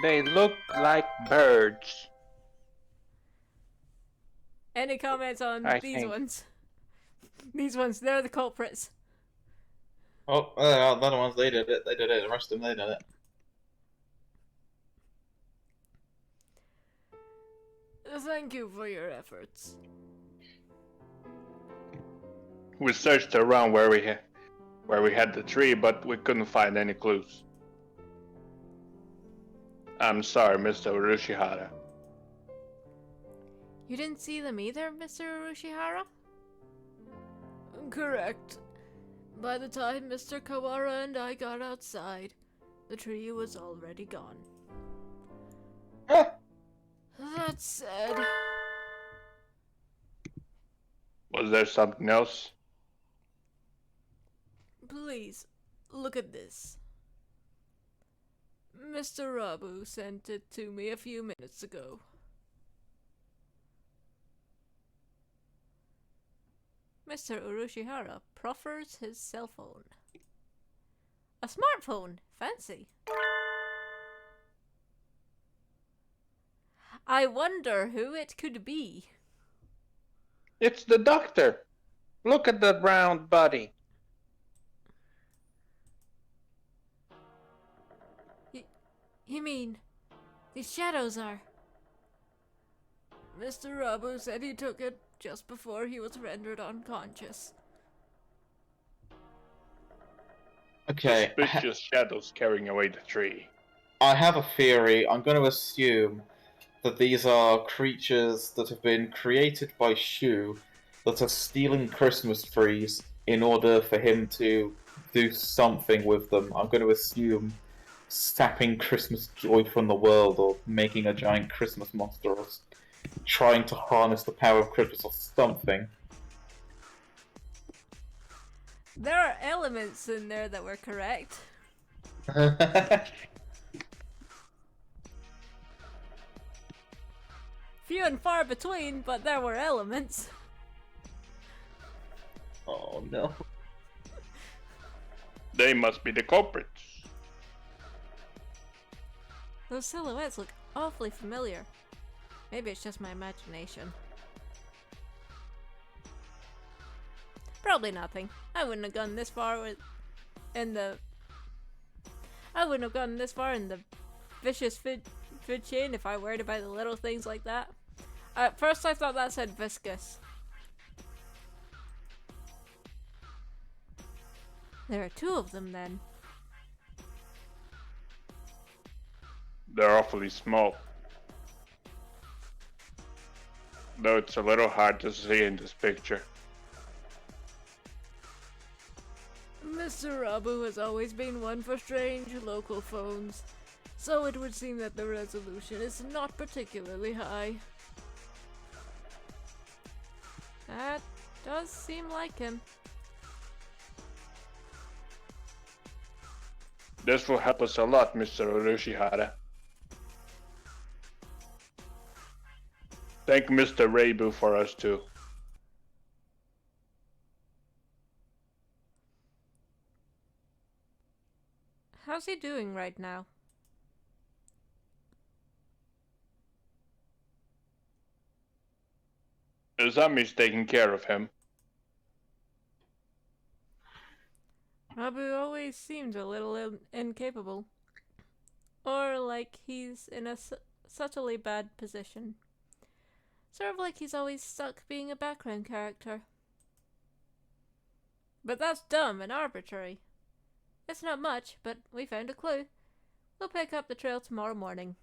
They look like birds. Any comments on I these think. ones? These ones, they're the culprits. Oh, the other ones, they did it. They did it. The rest of them, they did it. Thank you for your efforts. We searched around where we had the tree, but we couldn't find any clues. I'm sorry, Mr. Urushihara. You didn't see them either, Mr. Urushihara? Correct. By the time Mr. Kawara and I got outside, the tree was already gone. That said... Was there something else? Please, look at this. Mr. Rabu sent it to me a few minutes ago. Mr. Urushihara proffers his cell phone. A smartphone! Fancy. I wonder who it could be. It's the doctor. Look at that round body. You mean, these shadows are... Mr. Rabu said he took it just before he was rendered unconscious. Okay. Suspicious shadows carrying away the tree. I have a theory. I'm going to assume that these are creatures that have been created by Shu that are stealing Christmas trees in order for him to do something with them. I'm going to assume sapping Christmas joy from the world, or making a giant Christmas monster, or trying to harness the power of Christmas or something. There are elements in there that were correct. Few and far between, but there were elements. Oh no. They must be the culprits. Those silhouettes look awfully familiar. Maybe it's just my imagination. Probably nothing. I wouldn't have gone this far in the vicious food chain if I worried about the little things like that. At first I thought that said viscous. There are two of them then. They're awfully small. Though it's a little hard to see in this picture. Mr. Rabu has always been one for strange local phones, so it would seem that the resolution is not particularly high. That does seem like him. This will help us a lot, Mr. Urushihara. Thank Mr. Reibu for us too. How's he doing right now? Izami's taking care of him. Rabu always seems a little incapable. Or like he's in a subtly bad position. Sort of like he's always stuck being a background character. But that's dumb and arbitrary. It's not much, but we found a clue. We'll pick up the trail tomorrow morning.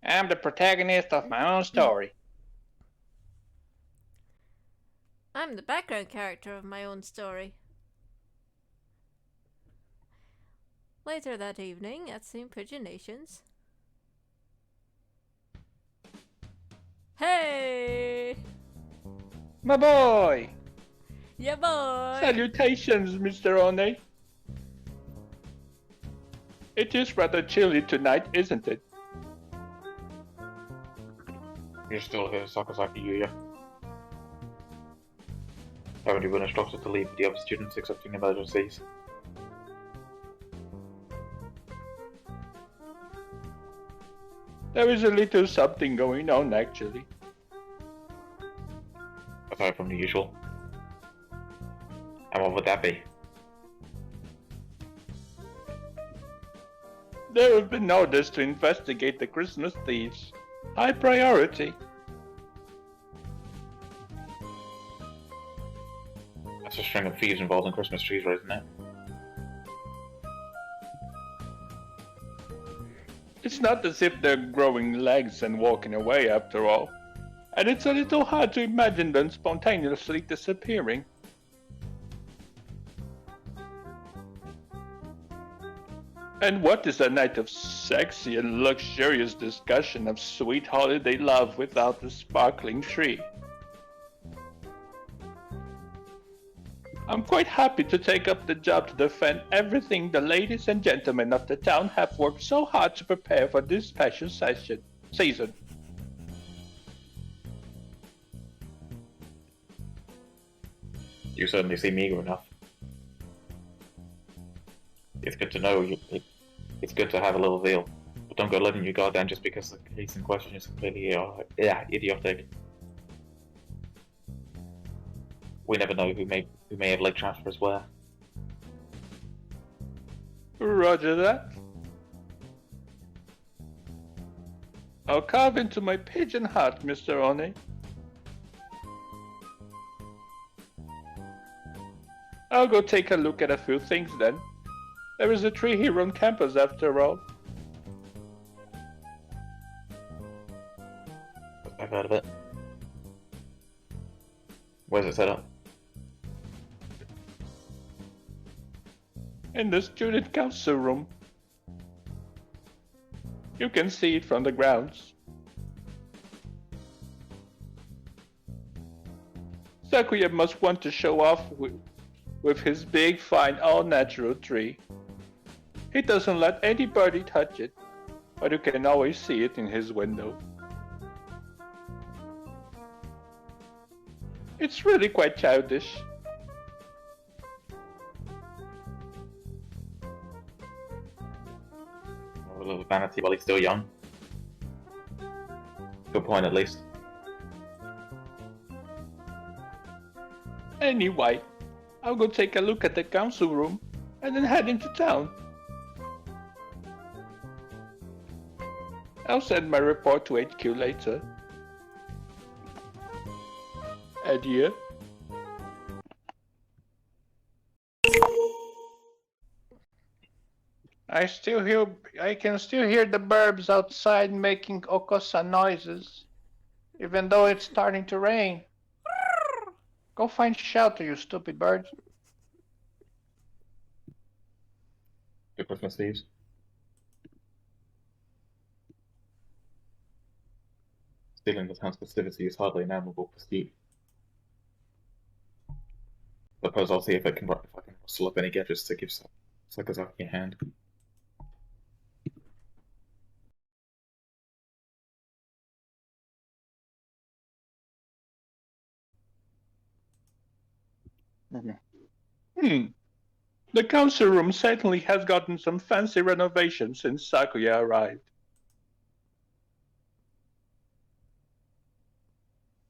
I'm the protagonist of my own story. I'm the background character of my own story. Later that evening at St. Pigeonations. Hey! My boy! Yeah, boy! Salutations, Mr. One. It is rather chilly tonight, isn't it? You're still here, Sakazaki Yuya. Haven't even instructed to leave the other students accepting emergencies. There is a little something going on, actually. Aside from the usual. And what would that be? There have been orders to investigate the Christmas thieves. High priority. That's a string of thieves involved in Christmas trees, right, isn't it? It's not as if they're growing legs and walking away after all. And it's a little hard to imagine them spontaneously disappearing. And what is a night of sexy and luxurious discussion of sweet holiday love without a sparkling tree? I'm quite happy to take up the job to defend everything the ladies and gentlemen of the town have worked so hard to prepare for this special season. You certainly seem eager enough. It's good to know it's good to have a little zeal, but don't go letting your guard down just because the case in question is completely idiotic. We never know who may have leg transfers where. Roger that. I'll carve into my pigeon heart, Mr. One. I'll go take a look at a few things then. There is a tree here on campus after all. I've heard of it. Where's it set up? In the student council room. You can see it from the grounds. Sakuya must want to show off with his big, fine, all-natural tree. He doesn't let anybody touch it, but you can always see it in his window. It's really quite childish. A little vanity while he's still young. Good point, at least. Anyway, I'll go take a look at the council room and then head into town. I'll send my report to HQ later. Adieu. I can still hear the birds outside making okosa noises, even though it's starting to rain. Go find shelter, you stupid birds. Good Christmas thieves. Stealing the town's festivity is hardly an admirable pursuit. Suppose I'll see if I can rustle up any gadgets to give Sakazaki a hand. The council room certainly has gotten some fancy renovations since Sakuya arrived.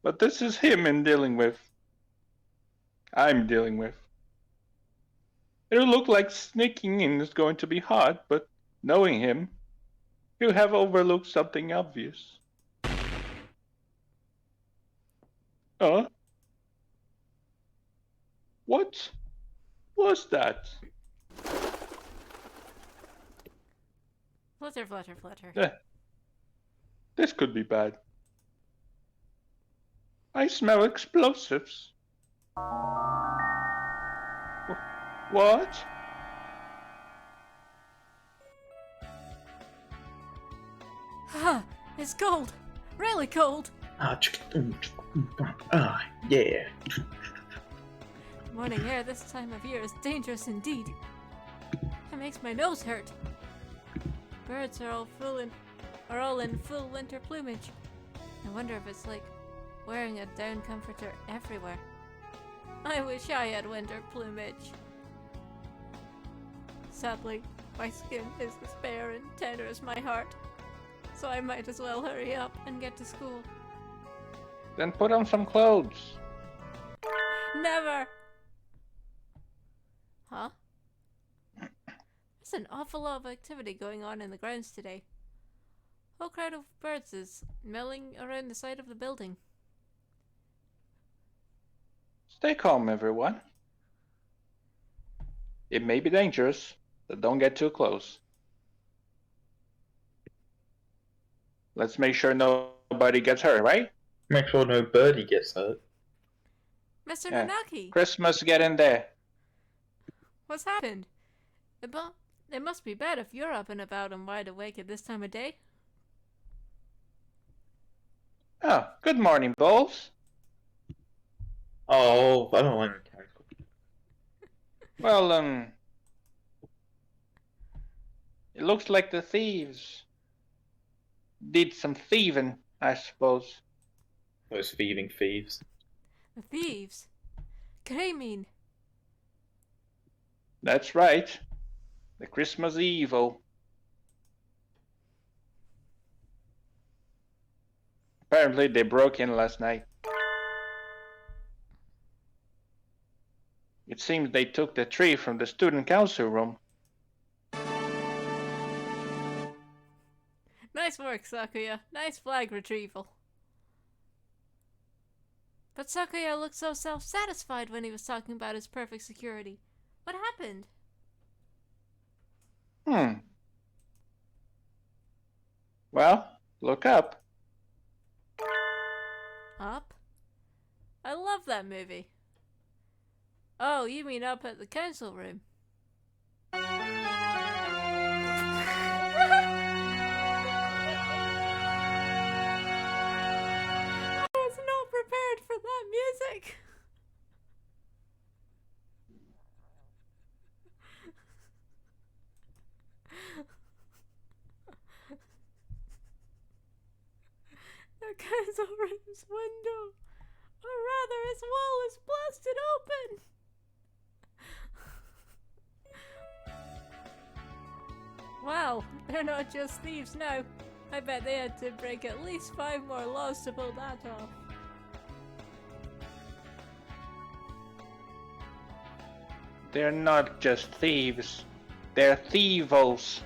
But this is him I'm dealing with. It'll look like sneaking in is going to be hard, but knowing him, he'll have overlooked something obvious. What was that? Flutter, flutter, flutter. This could be bad. I smell explosives. What? Haha, it's cold. Really cold. Yeah. Morning air this time of year is dangerous indeed. It makes my nose hurt. Birds are all in full winter plumage. I wonder if it's like wearing a down comforter everywhere. I wish I had winter plumage. Sadly, my skin is as bare and tender as my heart. so I might as well hurry up and get to school. Then put on some clothes. Never! Huh? There's an awful lot of activity going on in the grounds today. A whole crowd of birds is milling around the side of the building. Stay calm, everyone. It may be dangerous, but don't get too close. Let's make sure nobody gets hurt, right? Make sure no birdie gets hurt. Mr. Yeah. Nanaki, Christmas, get in there. what's happened? It must be bad if you're up and about and wide awake at this time of day. Oh, good morning, Bowles. Oh, I don't like the character. Well, it looks like the thieves did some thieving, I suppose. Those thieving thieves. The thieves? Kremin! That's right. The Christmas evil. Apparently they broke in last night. It seems they took the tree from the student council room. Nice work, Sakuya. Nice flag retrieval. But Sakuya looked so self-satisfied when he was talking about his perfect security. What happened? Well, look up. Up? I love that movie. Oh, you mean up at the council room? I was not prepared for that music. The council room's window, or rather its wall, is blasted open. Wow, they're not just thieves now. I bet they had to break at least 5 more laws to pull that off. They're not just thieves. They're Theevils.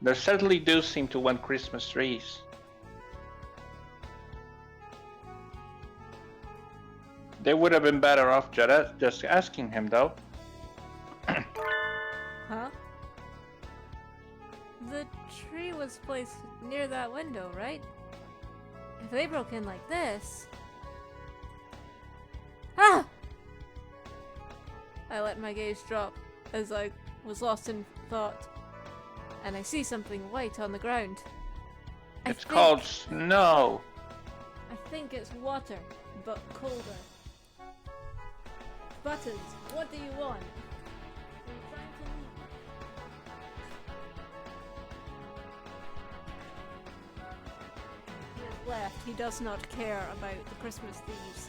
They certainly do seem to want Christmas trees. They would have been better off just asking him, though. Huh? The tree was placed near that window, right? If they broke in like this... Ah! I let my gaze drop as I was lost in thought, and I see something white on the ground. It's called snow. I think it's water, but colder. Buttons, what do you want? I'm trying to leave. He has left. He does not care about the Christmas thieves.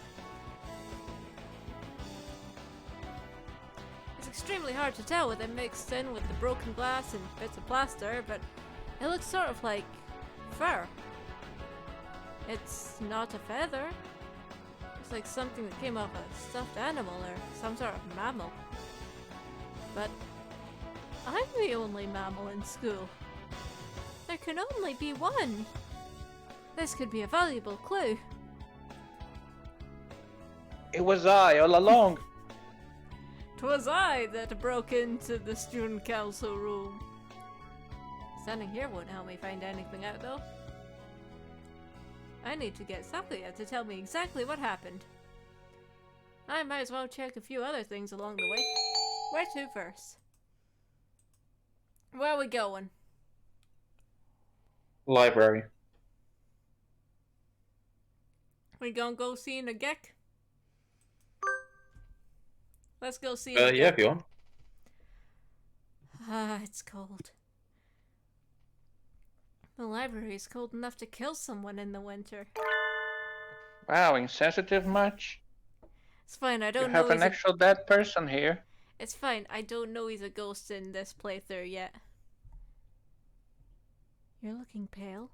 It's extremely hard to tell with it mixed in with the broken glass and bits of plaster, but it looks sort of like fur. It's not a feather. It's like something that came off a stuffed animal or some sort of mammal. But I'm the only mammal in school. There can only be one. This could be a valuable clue. It was I all along. 'Twas I that broke into the student council room. Standing here won't help me find anything out though. I need to get Sakuya to tell me exactly what happened. I might as well check a few other things along the way. Where to first? Where are we going? Library. We gonna go see Nagek? Let's go see Yeah, Nagek. if you want. Ah, it's cold. The library is cold enough to kill someone in the winter. Wow, insensitive much? It's fine, I don't You know have he's an a... actual dead person here. It's fine, I don't know he's a ghost in this playthrough yet. You're looking pale.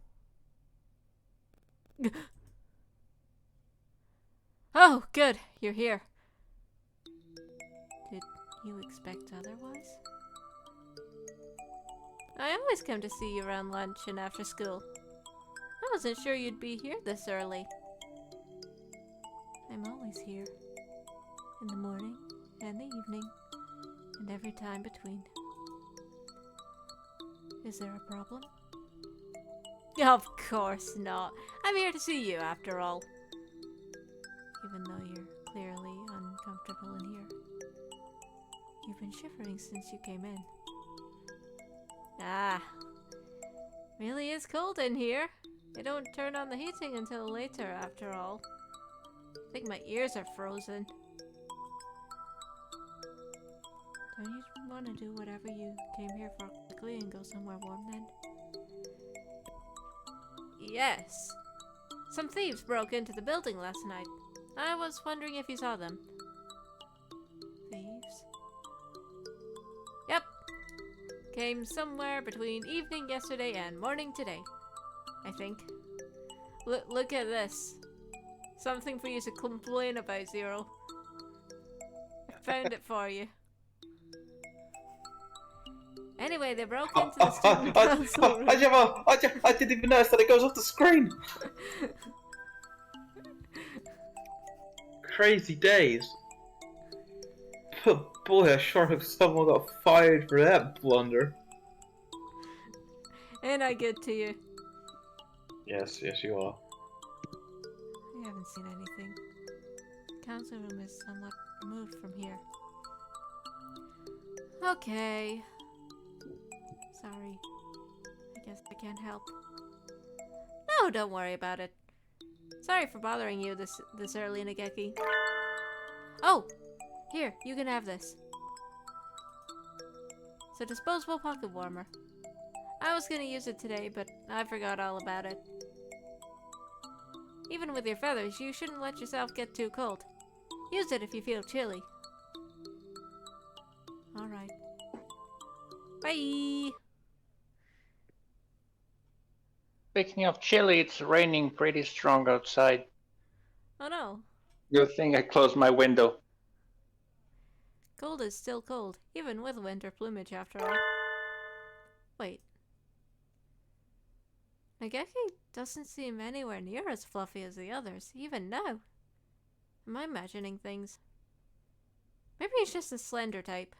Oh, good. You're here. Did you expect otherwise? I always come to see you around lunch and after school. I wasn't sure you'd be here this early. I'm always here. In the morning and the evening, and every time between. Is there a problem? Of course not. I'm here to see you, after all. Even though you're clearly uncomfortable in here. You've been shivering since you came in. Ah. Really is cold in here. I don't turn on the heating until later, after all. I think my ears are frozen. Don't you want to do whatever you came here for quickly and go somewhere warm then? Yes. Some thieves broke into the building last night. I was wondering if you saw them. Thieves? Yep. Came somewhere between evening yesterday and morning today, I think. Look at this. Something for you to complain about, Zero. I found it for you. Anyway, they broke into the student council room. I didn't even notice that it goes off the screen. Crazy days. But boy, I sure hope someone got fired for that blunder. Ain't I good to you? Yes, you are. I haven't seen anything. The council room is somewhat removed from here. Okay. Sorry. I guess I can't help. No, don't worry about it. Sorry for bothering you this early, Nageki. Oh! Here, you can have this. It's a disposable pocket warmer. I was gonna use it today, but I forgot all about it. Even with your feathers, you shouldn't let yourself get too cold. Use it if you feel chilly. Alright. Bye! Speaking of chilly, it's raining pretty strong outside. Oh no. Good thing I closed my window. Cold is still cold, even with winter plumage after all. Wait. Nageki doesn't seem anywhere near as fluffy as the others, even now. Am I imagining things? Maybe he's just a slender type.